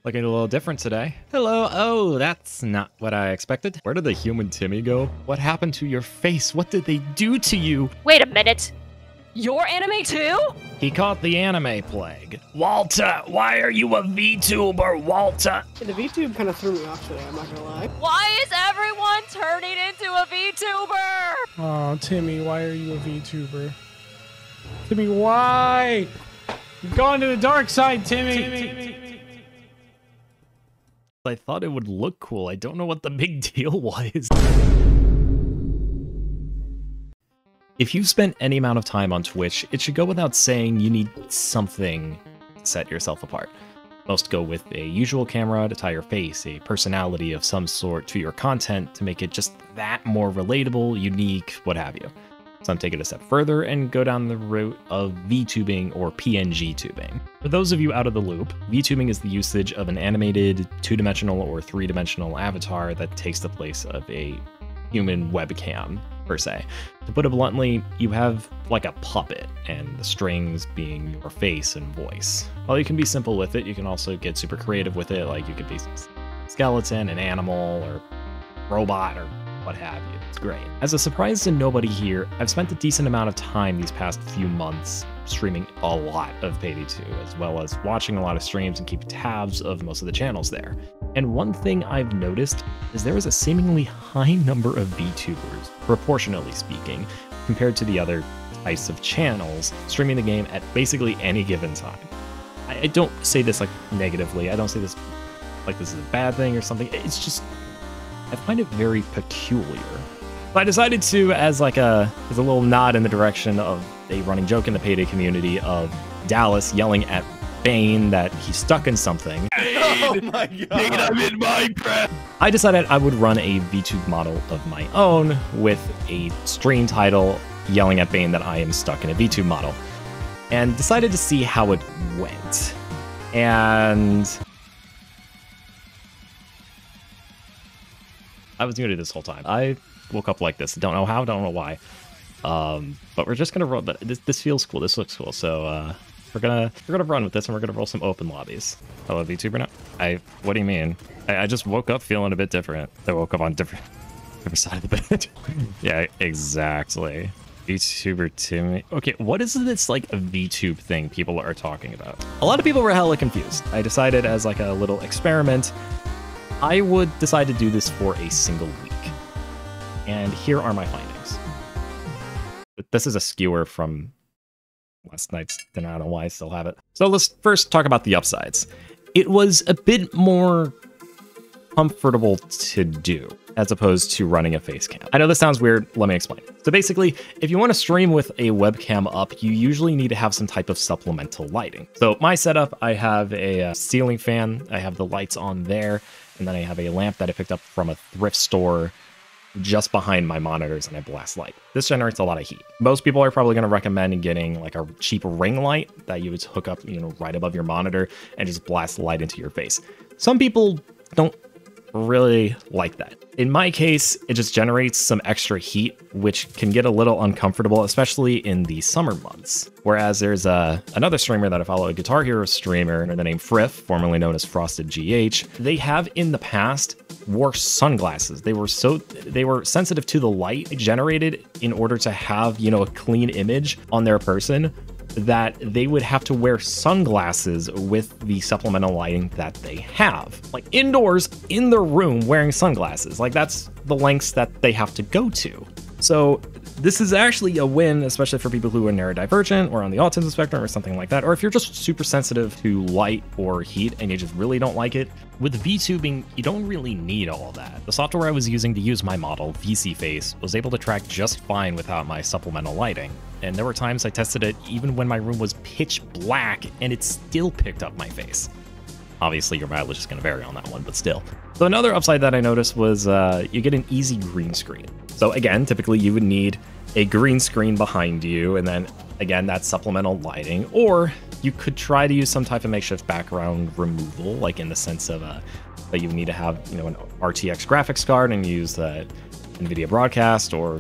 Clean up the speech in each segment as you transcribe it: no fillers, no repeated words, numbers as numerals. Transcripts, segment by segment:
Looking a little different today. Hello. Oh, that's not what I expected. Where did the human Timmy go? What happened to your face? What did they do to you? Wait a minute. You're anime too? He caught the anime plague. Walter, why are you a VTuber, Walter? Yeah, the VTube kind of threw me off today, I'm not gonna lie. Why is everyone turning into a VTuber? Oh, Timmy, why are you a VTuber? Timmy, why? You've gone to the dark side, Timmy. I thought it would look cool. I don't know what the big deal was. If you've spent any amount of time on Twitch, it should go without saying you need something to set yourself apart. Most go with a usual camera to tie your face, a personality of some sort to your content to make it just that more relatable, unique, what have you. Some take it a step further and go down the route of VTubing or PNG tubing. For those of you out of the loop, VTubing is the usage of an animated 2-dimensional or 3-dimensional avatar that takes the place of a human webcam, per se. To put it bluntly, you have like a puppet, and the strings being your face and voice. While you can be simple with it, you can also get super creative with it, like you could be skeleton, an animal, or robot, or what have you. It's great. As a surprise to nobody here, I've spent a decent amount of time these past few months streaming a lot of Payday2, as well as watching a lot of streams and keeping tabs of most of the channels there. And one thing I've noticed is there is a seemingly high number of VTubers, proportionally speaking, compared to the other types of channels streaming the game at basically any given time. I don't say this like negatively, I don't say this like this is a bad thing or something, it's just, I find it very peculiar. So I decided to, as a little nod in the direction of a running joke in the Payday community of Dallas yelling at Bane that he's stuck in something. Oh my god! I'm in Minecraft! I decided I would run a VTube model of my own with a stream title yelling at Bane that I am stuck in a VTube model. And decided to see how it went. And I was muted this whole time. I woke up like this. Don't know how, don't know why. But we're just gonna roll. But this feels cool. This looks cool. So we're gonna run with this, and we're gonna roll some open lobbies. Hello, VTuber. Now, what do you mean? I just woke up feeling a bit different. I woke up on different side of the bed. Yeah, exactly. VTuber Timmy. Okay, what is this like a VTube thing people are talking about? A lot of people were hella confused. I decided as like a little experiment, I would decide to do this for a single week. And here are my findings. This is a skewer from last night's dinner. I don't know why I still have it. So let's first talk about the upsides. It was a bit more comfortable to do as opposed to running a face cam. I know this sounds weird. Let me explain. So basically, if you want to stream with a webcam up, you usually need to have some type of supplemental lighting. So my setup, I have a ceiling fan. I have the lights on there. And then I have a lamp that I picked up from a thrift store just behind my monitors, and I blast light. This generates a lot of heat. Most people are probably going to recommend getting like a cheap ring light that you would hook up, right above your monitor and just blast light into your face. Some people don't really like that. In my case, it just generates some extra heat, which can get a little uncomfortable, especially in the summer months. Whereas there's another streamer that I follow, a Guitar Hero streamer, the name Friff, formerly known as Frosted GH. They have in the past wore sunglasses. They were sensitive to the light generated in order to have, a clean image on their person, that they would have to wear sunglasses with the supplemental lighting that they have. Like indoors, in their room, wearing sunglasses. Like that's the lengths that they have to go to. So this is actually a win, especially for people who are neurodivergent or on the autism spectrum or something like that. Or if you're just super sensitive to light or heat and you just really don't like it. With VTubing, you don't really need all that. The software I was using to use my model, VCFace, was able to track just fine without my supplemental lighting. And there were times I tested it even when my room was pitch black and it still picked up my face. Obviously, your mileage is going to vary on that one, but still. So another upside that I noticed was you get an easy green screen. So again, typically you would need a green screen behind you, and then again, that's supplemental lighting, or you could try to use some type of makeshift background removal, like in the sense of that you would need to have, an RTX graphics card and use the NVIDIA broadcast, or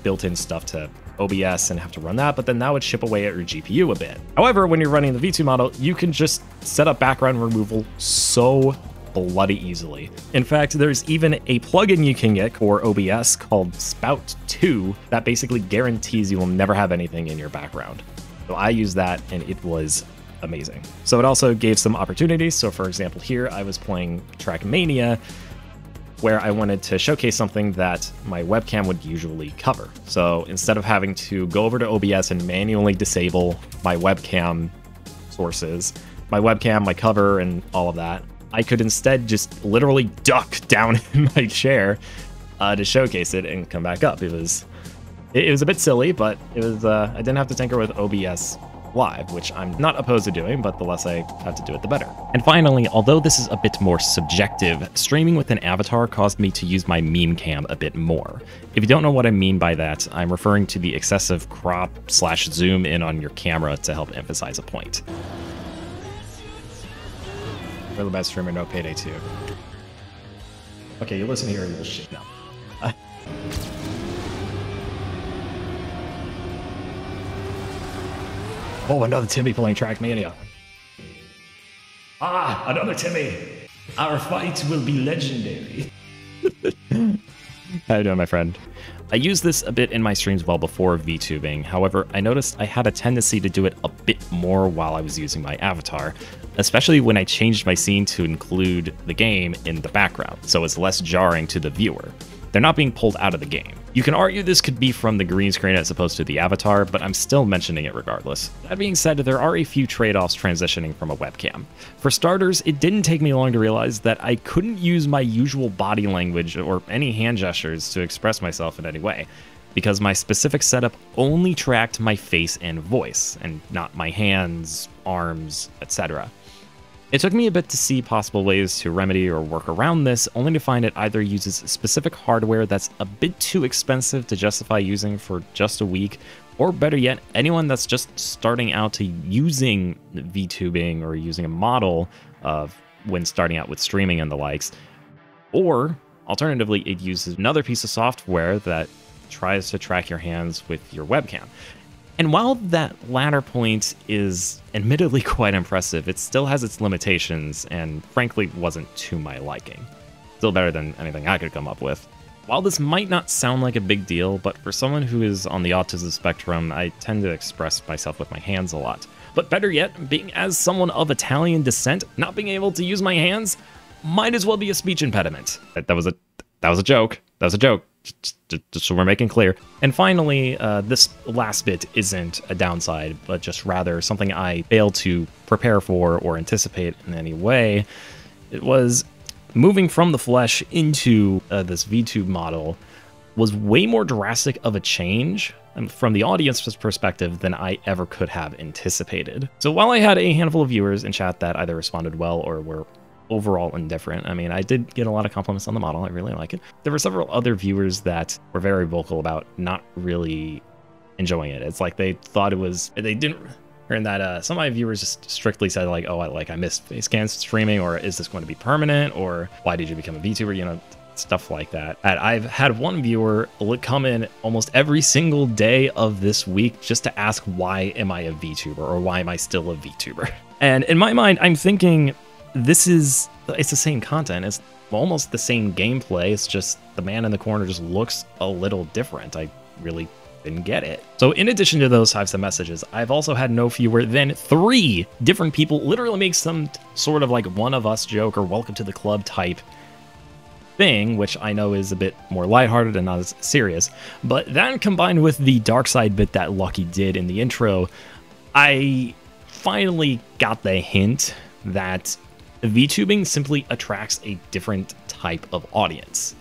built-in stuff to OBS and have to run that, but then that would chip away at your GPU a bit. However, when you're running the V2 model, you can just set up background removal so bloody easily. In fact, there's even a plugin you can get for OBS called Spout 2 that basically guarantees you will never have anything in your background. So I used that and it was amazing. So it also gave some opportunities. So for example, here I was playing Trackmania, where I wanted to showcase something that my webcam would usually cover. So instead of having to go over to OBS and manually disable my webcam sources, my webcam, my cover, and all of that, I could instead just literally duck down in my chair to showcase it and come back up. It was a bit silly, but it was I didn't have to tinker with OBS Live, which I'm not opposed to doing, but the less I have to do it, the better. And finally, although this is a bit more subjective, streaming with an avatar caused me to use my meme cam a bit more. If you don't know what I mean by that, I'm referring to the excessive crop/zoom in on your camera to help emphasize a point. We're the best streamer, no payday too. Okay, you listen here, you little shit. No. Oh, another Timmy playing Trackmania. Ah, another Timmy. Our fight will be legendary. How you doing, my friend? I used this a bit in my streams well before VTubing. However, I noticed I had a tendency to do it a bit more while I was using my avatar, especially when I changed my scene to include the game in the background, so it's less jarring to the viewer. They're not being pulled out of the game. You can argue this could be from the green screen as opposed to the avatar, but I'm still mentioning it regardless. That being said, there are a few trade-offs transitioning from a webcam. For starters, it didn't take me long to realize that I couldn't use my usual body language or any hand gestures to express myself in any way, because my specific setup only tracked my face and voice, and not my hands, arms, etc. It took me a bit to see possible ways to remedy or work around this, only to find it either uses specific hardware that's a bit too expensive to justify using for just a week, or better yet, anyone that's just starting out to using VTubing or using a model of when starting out with streaming and the likes, or alternatively, it uses another piece of software that tries to track your hands with your webcam. And while that latter point is admittedly quite impressive, it still has its limitations and frankly wasn't to my liking. Still better than anything I could come up with. While this might not sound like a big deal, but for someone who is on the autism spectrum, I tend to express myself with my hands a lot. But better yet, being as someone of Italian descent, not being able to use my hands might as well be a speech impediment. That was a joke. That was a joke. Just so we're making clear. And finally, this last bit isn't a downside, but just rather something I failed to prepare for or anticipate in any way. It was moving from the flesh into this VTube model was way more drastic of a change from the audience's perspective than I ever could have anticipated. So while I had a handful of viewers in chat that either responded well or were overall indifferent. I mean, I did get a lot of compliments on the model. I really like it. There were several other viewers that were very vocal about not really enjoying it. It's like they thought it was, they didn't, and that some of my viewers just strictly said like, oh, I missed Facecam streaming, or is this going to be permanent, or why did you become a VTuber, you know, stuff like that. And I've had one viewer come in almost every single day of this week just to ask, why am I a VTuber, or why am I still a VTuber? And in my mind, I'm thinking, it's the same content. It's almost the same gameplay. It's just the man in the corner just looks a little different. I really didn't get it. So in addition to those types of messages, I've also had no fewer than 3 different people literally make some sort of like one of us joke or welcome to the club type thing, which I know is a bit more lighthearted and not as serious. But that combined with the dark side bit that Lucky did in the intro, I finally got the hint that VTubing simply attracts a different type of audience.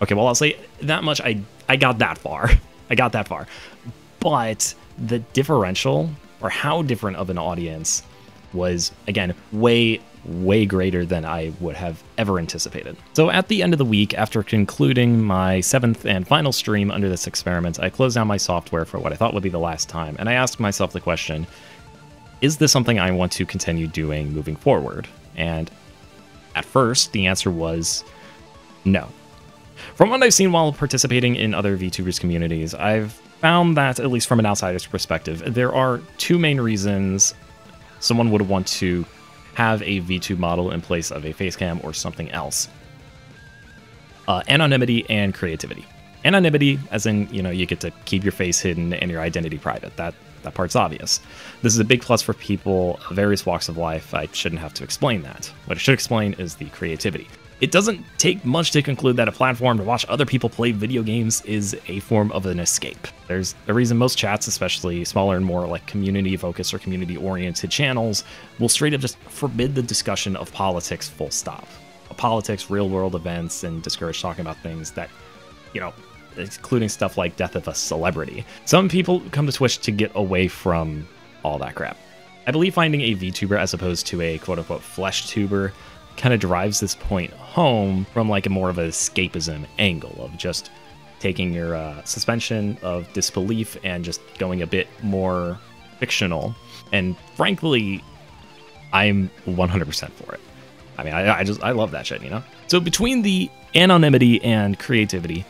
Okay, well, I'll say that much. I got that far. I got that far. But the differential, or how different of an audience, was, again, way greater than I would have ever anticipated. So at the end of the week, after concluding my 7th and final stream under this experiment, I closed down my software for what I thought would be the last time, and I asked myself the question, is this something I want to continue doing moving forward? And at first, the answer was no. From what I've seen while participating in other VTubers communities, I've found that, at least from an outsider's perspective, there are two main reasons someone would want to have a VTube model in place of a facecam or something else. Anonymity and creativity. Anonymity, as in, you know, you get to keep your face hidden and your identity private. That part's obvious. This is a big plus for people of various walks of life. I shouldn't have to explain that. What I should explain is the creativity. It doesn't take much to conclude that a platform to watch other people play video games is a form of an escape. There's a reason most chats, especially smaller and more like community-focused or community-oriented channels, will straight up just forbid the discussion of politics full stop. Politics, real-world events, and discourage talking about things that, you know, including stuff like death of a celebrity. Some people come to Twitch to get away from all that crap. I believe finding a VTuber as opposed to a quote-unquote flesh tuber kind of drives this point home from like a more of an escapism angle of just taking your suspension of disbelief and just going a bit more fictional. And frankly, I'm 100% for it. I mean, I love that shit, you know? So between the anonymity and creativity,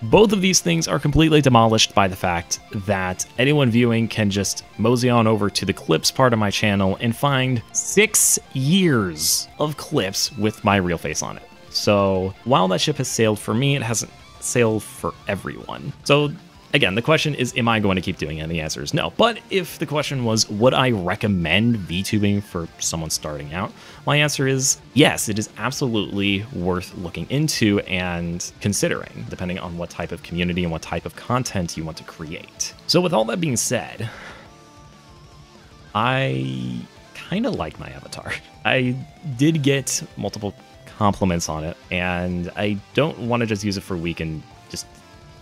both of these things are completely demolished by the fact that anyone viewing can just mosey on over to the clips part of my channel and find 6 years of clips with my real face on it. So while that ship has sailed for me, it hasn't sailed for everyone. So again, the question is, am I going to keep doing it? And the answer is no. But if the question was, would I recommend VTubing for someone starting out? My answer is yes, it is absolutely worth looking into and considering, depending on what type of community and what type of content you want to create. So with all that being said, I kind of like my avatar. I did get multiple compliments on it, and I don't want to just use it for a week and just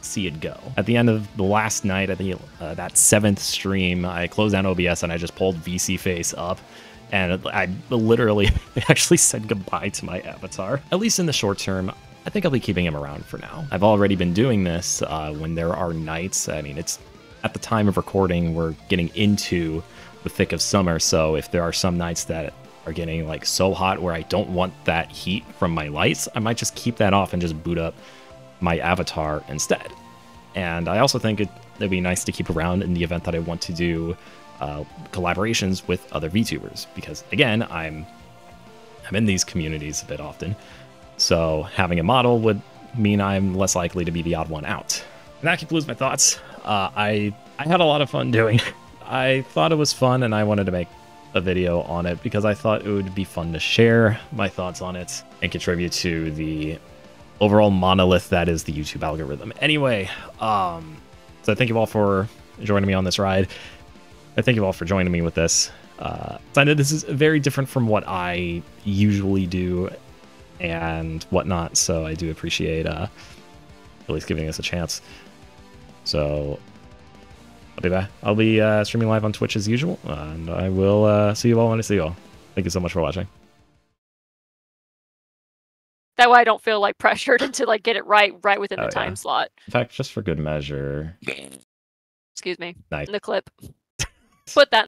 see it go. At the end of the last night, at the that 7th stream, I closed down OBS and I just pulled VC Face up, and I literally actually said goodbye to my avatar. At least in the short term, I think I'll be keeping him around for now. I've already been doing this when there are nights. I mean, it's at the time of recording, we're getting into the thick of summer, so if there are some nights that are getting like so hot where I don't want that heat from my lights, I might just keep that off and just boot up my avatar instead. And I also think it'd be nice to keep around in the event that I want to do collaborations with other VTubers, because again, I'm in these communities a bit often, so having a model would mean I'm less likely to be the odd one out. And that concludes my thoughts. I had a lot of fun doing it. I thought it was fun, and I wanted to make a video on it because I thought it would be fun to share my thoughts on it and contribute to the overall monolith that is the YouTube algorithm. Anyway, so thank you all for joining me on this ride. I thank you all for joining me with this. So I know this is very different from what I usually do and whatnot, so I do appreciate at least giving us a chance. So I'll be back. I'll be streaming live on Twitch as usual, and I will see you all when I see you all. Thank you so much for watching. That way I don't feel like pressured to like get it right within the time slot. In fact, just for good measure. Excuse me. Nice. In the clip. Put that